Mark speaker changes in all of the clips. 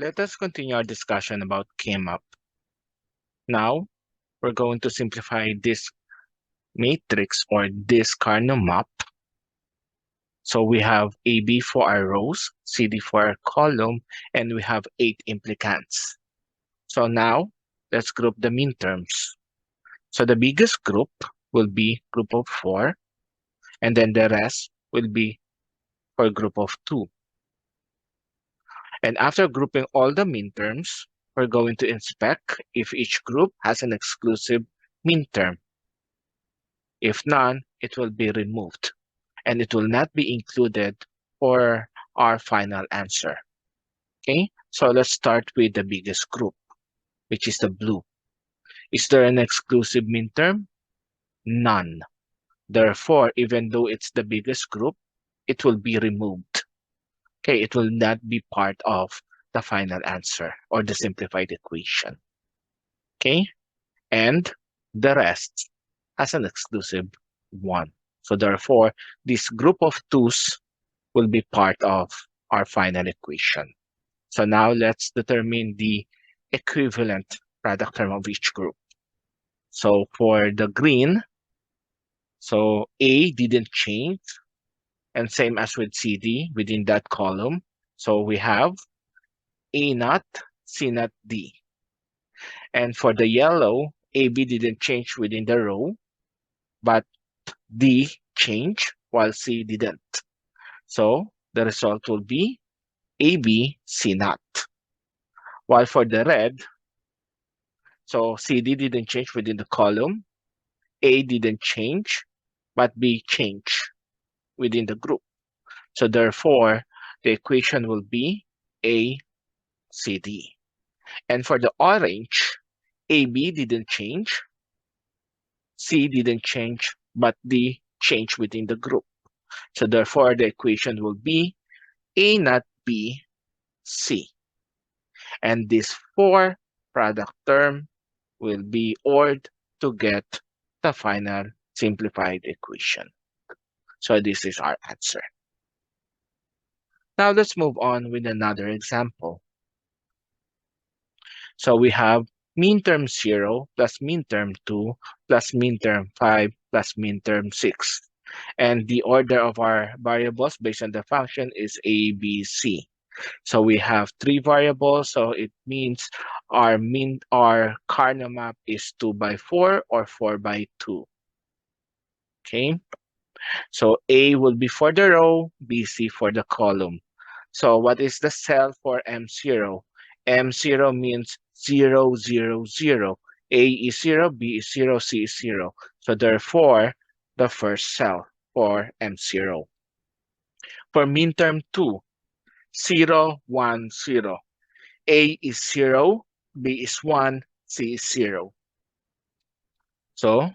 Speaker 1: let us continue our discussion about K-map. Now, we're going to simplify this matrix or this Carnot map. So we have AB for our rows, CD for our column, and we have 8 implicants. So now, let's group the minterms. So the biggest group will be group of 4, and then the rest will be for group of 2. And after grouping all the minterms, we're going to inspect if each group has an exclusive minterm. If none, it will be removed, and it will not be included for our final answer. Okay, so let's start with the biggest group, which is the blue. Is there an exclusive minterm? None. Therefore, even though it's the biggest group, it will be removed. Okay, it will not be part of the final answer or the simplified equation. Okay, and the rest has an exclusive one. So therefore, this group of twos will be part of our final equation. So now let's determine the equivalent product term of each group. So for the green, so A didn't change, and same as with CD within that column. So we have A naught, C naught, D. And for the yellow, AB didn't change within the row, but D changed while C didn't. So the result will be AB, C naught. While for the red, so CD didn't change within the column, A didn't change, but B changed within the group. So therefore, the equation will be A, C, D. And for the orange, AB didn't change, C didn't change, but D changed within the group. So therefore, the equation will be A naught B, C. And this 4 product term will be ORed to get the final simplified equation. So this is our answer. Now let's move on with another example. So we have minterm 0 plus minterm 2 plus minterm 5 plus minterm 6. And the order of our variables based on the function is A, B, C. So we have 3 variables, so it means our Carnot map is 2 by 4 or 4 by 2. Okay, so A will be for the row, B, C for the column. So what is the cell for M0? M0 means 0, 0, 0. A is 0, B is 0, C is 0. So therefore, the first cell for M0. For minterm 2, 0, 1, 0. A is 0, B is 1, C is 0. So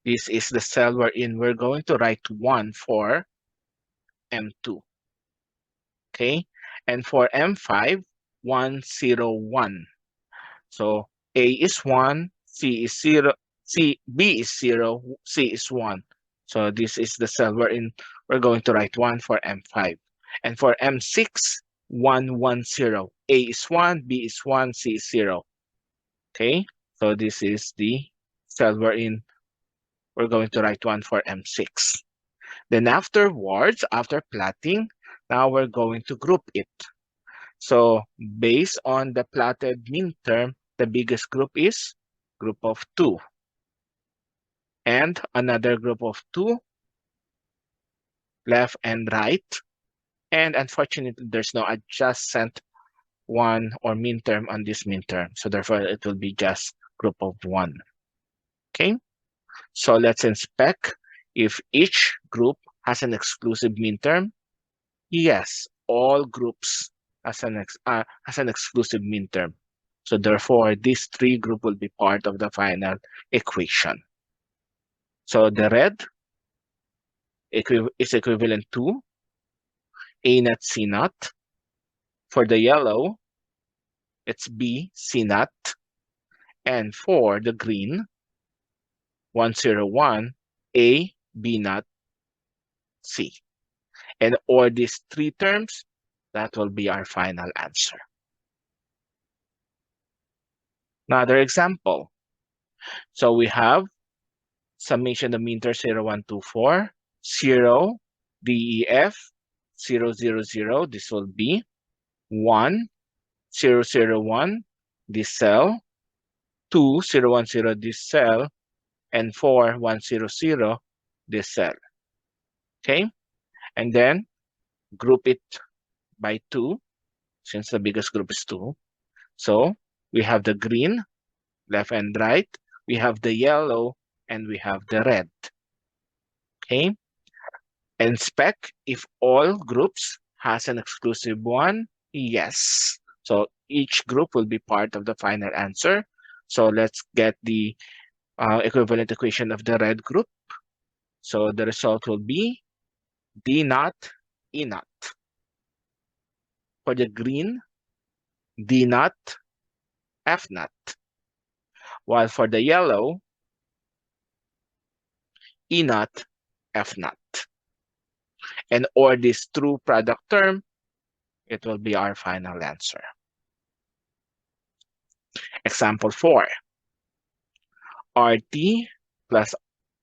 Speaker 1: this is the cell wherein we're going to write 1 for M2. Okay, and for M5, 1, 0, 1. So A is 1, C is 0, B is 0, C is 1. So this is the cell wherein we're going to write 1 for M5. And for M6, 1, 1, 0. A is 1, B is 1, C is 0. Okay, so this is the cell wherein we're going to write 1 for M6. Then afterwards, after plotting, now we're going to group it. So based on the plotted minterm, the biggest group is group of 2. And another group of 2, left and right. And unfortunately, there's no adjacent one or minterm on this minterm. So therefore, it will be just group of 1. Okay, so let's inspect if each group has an exclusive minterm. Yes, all groups has an exclusive minterm. So therefore, these 3 groups will be part of the final equation. So the red is equivalent to A naught C naught. For the yellow, it's B C naught. And for the green, 101, A B naught C. And or these 3 terms, that will be our final answer. Another example. So we have summation of mean terms 0, 1, 2, 4, 0, DEF, 0, 0, 0. This will be 1, 0, 0, 1, this cell, 2, 0, 1, 0, this cell, and 4, 1, 0, 0, this cell. Okay? And then group it by 2, since the biggest group is 2. So we have the green, left and right. We have the yellow, and we have the red. Okay? Inspect if all groups has an exclusive one. Yes. So each group will be part of the final answer. So let's get the equivalent equation of the red group. So the result will be D naught, E naught. For the green, D naught, F naught. While for the yellow, E naught, F naught. And or this true product term, it will be our final answer. Example 4. RT plus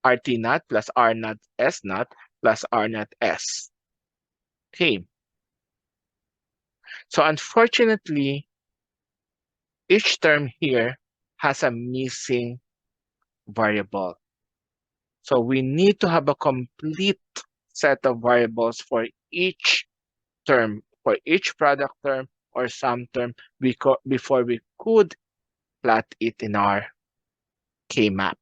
Speaker 1: RT naught plus R naught S naught plus R naught S. Okay. So unfortunately, each term here has a missing variable. So we need to have a complete set of variables for each term, for each product term or sum term before we could plot it in our K-map.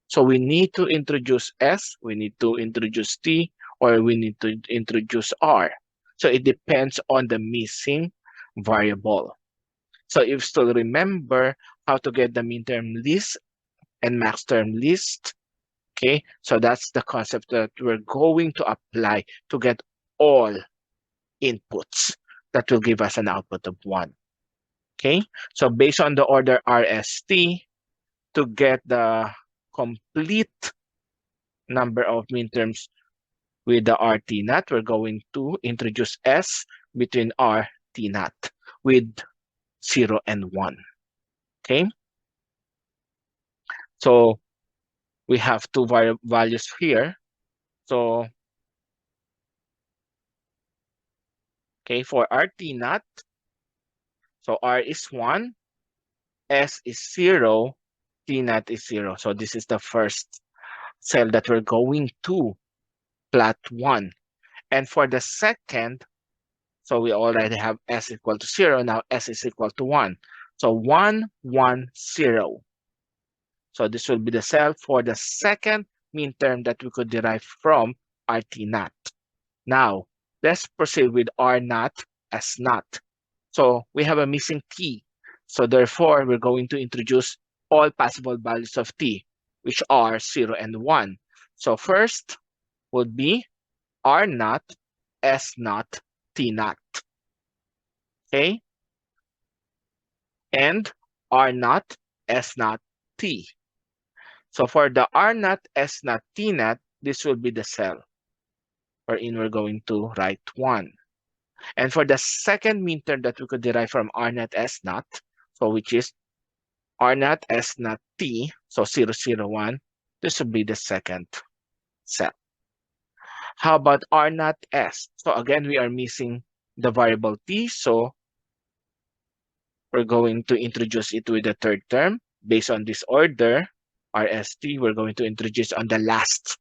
Speaker 1: So we need to introduce S, we need to introduce T, or we need to introduce R. So it depends on the missing variable. So if you still remember how to get the min term list and max term list, okay, so that's the concept that we're going to apply to get all inputs that will give us an output of 1. Okay, so based on the order RST, to get the complete number of min terms with the RT naught, we're going to introduce S between RT naught with 0 and 1. Okay, so we have two values here. So, okay, for RT naught, so R is 1, S is 0, T naught is 0. So this is the first cell that we're going to plot 1. And for the second, so we already have S equal to 0. Now S is equal to 1. So 1, 1, 0. So this will be the cell for the second min term that we could derive from RT naught. Now, let's proceed with R naught, S naught. So we have a missing T. So therefore, we're going to introduce all possible values of T, which are 0 and 1. So first would be R naught, S naught, T naught. Okay? And R naught, S naught, T. So for the R naught, S naught, T naught, this will be the cell wherein we're going to write 1. And for the second min term that we could derive from R naught, S naught, so which is R naught, S naught, T, so 0, 0, 1, this will be the second cell. How about R naught, S? So again, we are missing the variable T, so we're going to introduce it with the third term. Based on this order, RST, we're going to introduce on the last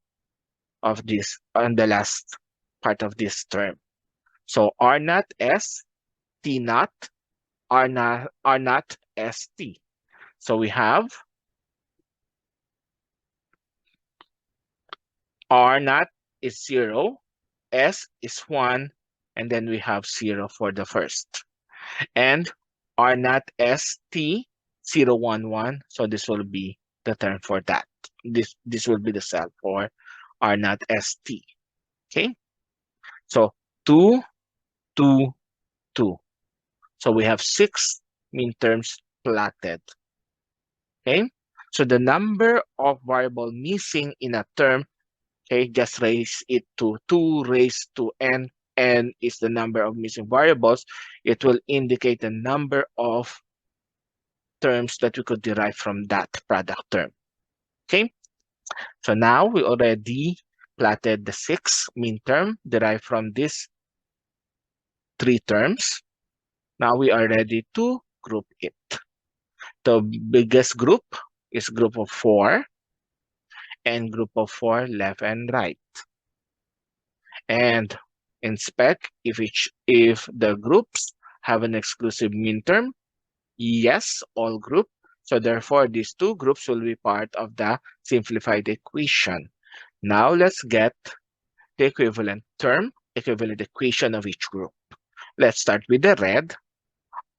Speaker 1: of this, on the last part of this term. So R naught S, T naught, R naught S T. So we have R naught is 0, S is 1, and then we have 0 for the first. And R naught S T 0, 1, 1. So this will be the term for that. This will be the cell for R naught S T. Okay. So 2, 2, 2. So we have 6 min terms plotted. Okay. So the number of variable missing in a term, okay, just raise it to 2 raised to n. N is the number of missing variables. It will indicate the number of terms that we could derive from that product term. Okay, so now we already plotted the 6 mean term derived from these 3 terms. Now we are ready to group it. The biggest group is group of 4 and group of 4 left and right. And inspect if the groups have an exclusive mean term. Yes, all group. So therefore, these 2 groups will be part of the simplified equation. Now let's get the equivalent term, equivalent equation of each group. Let's start with the red.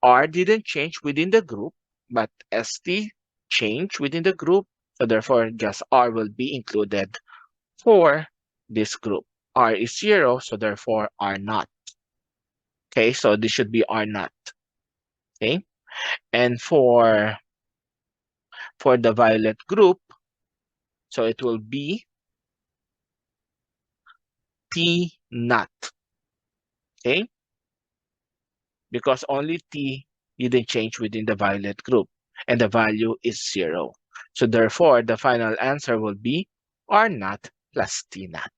Speaker 1: R didn't change within the group, but ST changed within the group. So therefore, just R will be included for this group. R is 0, so therefore R naught. Okay, so this should be R naught. Okay, and for the violet group, so it will be T naught. Okay, because only T didn't change within the violet group, and the value is 0. So therefore, the final answer will be R naught plus T naught.